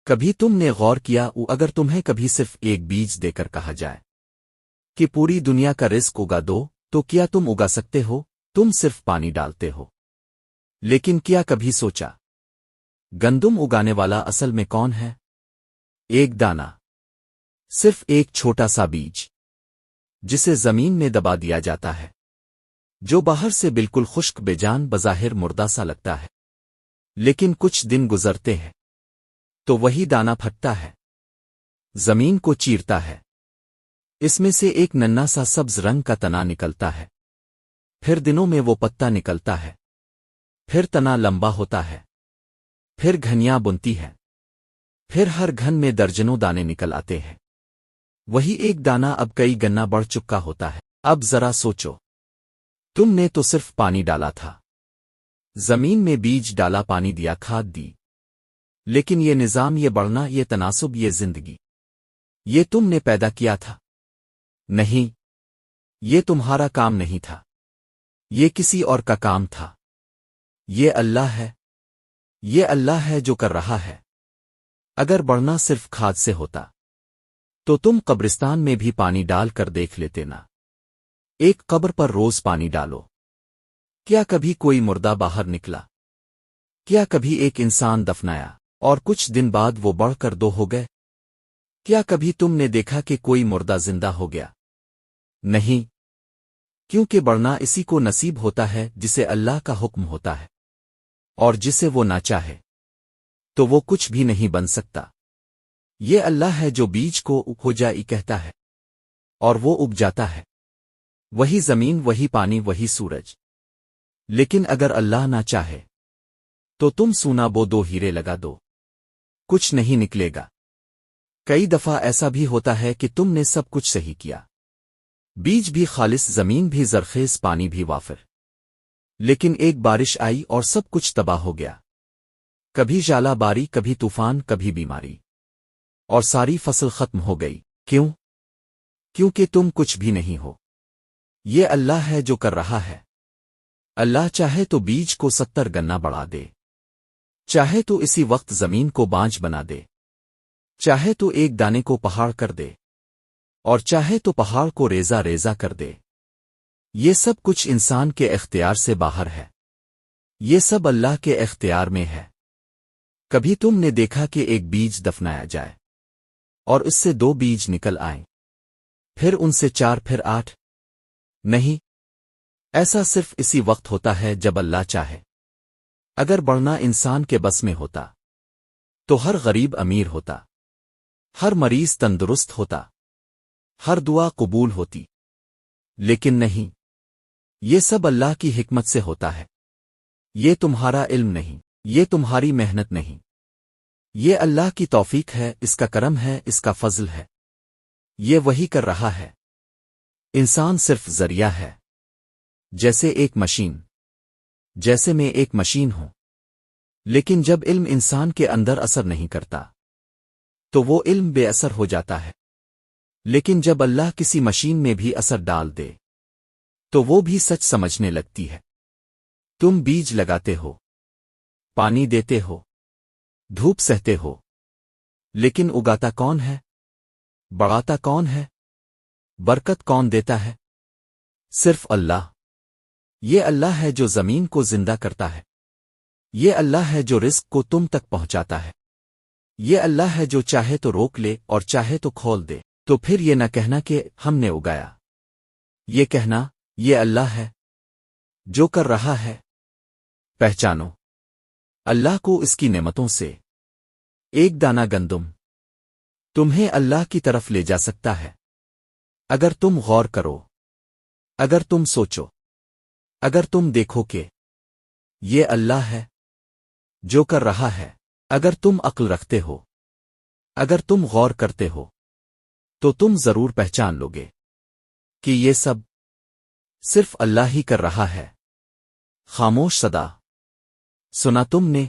کبھی تم نے غور کیا اگر تمہیں کبھی صرف ایک بیج دے کر کہا جائے کہ پوری دنیا کا رزق اگا دو تو کیا تم اگا سکتے ہو؟ تم صرف پانی ڈالتے ہو، لیکن کیا کبھی سوچا گندم اگانے والا اصل میں کون ہے؟ ایک دانہ، صرف ایک چھوٹا سا بیج جسے زمین میں دبا دیا جاتا ہے، جو باہر سے بالکل خشک بے جان بظاہر مردہ سا لگتا ہے، لیکن کچھ دن گزرتے ہیں تو وہی دانہ پھٹتا ہے، زمین کو چیرتا ہے، اس میں سے ایک ننھا سا سبز رنگ کا تنا نکلتا ہے، پھر دنوں میں وہ پتا نکلتا ہے، پھر تنا لمبا ہوتا ہے، پھر گھنیاں بنتی ہے، پھر ہر گھن میں درجنوں دانے نکل آتے ہیں، وہی ایک دانہ اب کئی گنا بڑھ چکا ہوتا ہے۔ اب ذرا سوچو، تم نے تو صرف پانی ڈالا تھا، زمین میں بیج ڈالا، پانی دیا، کھاد دی، لیکن یہ نظام، یہ بڑھنا، یہ تناسب، یہ زندگی، یہ تم نے پیدا کیا تھا؟ نہیں، یہ تمہارا کام نہیں تھا، یہ کسی اور کا کام تھا۔ یہ اللہ ہے، یہ اللہ ہے جو کر رہا ہے۔ اگر بڑھنا صرف کھاد سے ہوتا تو تم قبرستان میں بھی پانی ڈال کر دیکھ لیتے نا۔ ایک قبر پر روز پانی ڈالو، کیا کبھی کوئی مردہ باہر نکلا؟ کیا کبھی ایک انسان دفنایا اور کچھ دن بعد وہ بڑھ کر دو ہو گئے؟ کیا کبھی تم نے دیکھا کہ کوئی مردہ زندہ ہو گیا؟ نہیں، کیونکہ بڑھنا اسی کو نصیب ہوتا ہے جسے اللہ کا حکم ہوتا ہے، اور جسے وہ نہ چاہے تو وہ کچھ بھی نہیں بن سکتا۔ یہ اللہ ہے جو بیج کو ہو جائی کہتا ہے اور وہ اگ جاتا ہے، وہی زمین، وہی پانی، وہی سورج۔ لیکن اگر اللہ نہ چاہے تو تم سونا بو دو، ہیرے لگا دو، کچھ نہیں نکلے گا۔ کئی دفعہ ایسا بھی ہوتا ہے کہ تم نے سب کچھ صحیح کیا، بیج بھی خالص، زمین بھی زرخیز، پانی بھی وافر، لیکن ایک بارش آئی اور سب کچھ تباہ ہو گیا، کبھی ژالہ باری، کبھی طوفان، کبھی بیماری، اور ساری فصل ختم ہو گئی۔ کیوں؟ کیونکہ تم کچھ بھی نہیں ہو، یہ اللہ ہے جو کر رہا ہے۔ اللہ چاہے تو بیج کو 70 گنا بڑھا دے، چاہے تو اسی وقت زمین کو بانجھ بنا دے، چاہے تو ایک دانے کو پہاڑ کر دے، اور چاہے تو پہاڑ کو ریزہ ریزہ کر دے۔ یہ سب کچھ انسان کے اختیار سے باہر ہے، یہ سب اللہ کے اختیار میں ہے۔ کبھی تم نے دیکھا کہ ایک بیج دفنایا جائے اور اس سے 2 بیج نکل آئیں، پھر ان سے 4، پھر 8؟ نہیں، ایسا صرف اسی وقت ہوتا ہے جب اللہ چاہے۔ اگر بڑھنا انسان کے بس میں ہوتا تو ہر غریب امیر ہوتا، ہر مریض تندرست ہوتا، ہر دعا قبول ہوتی، لیکن نہیں، یہ سب اللہ کی حکمت سے ہوتا ہے۔ یہ تمہارا علم نہیں، یہ تمہاری محنت نہیں، یہ اللہ کی توفیق ہے، اس کا کرم ہے، اس کا فضل ہے، یہ وہی کر رہا ہے۔ انسان صرف ذریعہ ہے، جیسے ایک مشین، جیسے میں ایک مشین ہوں، لیکن جب علم انسان کے اندر اثر نہیں کرتا تو وہ علم بے اثر ہو جاتا ہے، لیکن جب اللہ کسی مشین میں بھی اثر ڈال دے تو وہ بھی سچ سمجھنے لگتی ہے۔ تم بیج لگاتے ہو، پانی دیتے ہو، دھوپ سہتے ہو، لیکن اگاتا کون ہے؟ بڑھاتا کون ہے؟ برکت کون دیتا ہے؟ صرف اللہ۔ یہ اللہ ہے جو زمین کو زندہ کرتا ہے، یہ اللہ ہے جو رزق کو تم تک پہنچاتا ہے، یہ اللہ ہے جو چاہے تو روک لے اور چاہے تو کھول دے۔ تو پھر یہ نہ کہنا کہ ہم نے اگایا، یہ کہنا یہ اللہ ہے جو کر رہا ہے۔ پہچانو اللہ کو اس کی نعمتوں سے۔ ایک دانہ گندم تمہیں اللہ کی طرف لے جا سکتا ہے اگر تم غور کرو، اگر تم سوچو، اگر تم دیکھو کہ یہ اللہ ہے جو کر رہا ہے۔ اگر تم عقل رکھتے ہو، اگر تم غور کرتے ہو تو تم ضرور پہچان لوگے کہ یہ سب صرف اللہ ہی کر رہا ہے۔ خاموش صدا سنا تم نے؟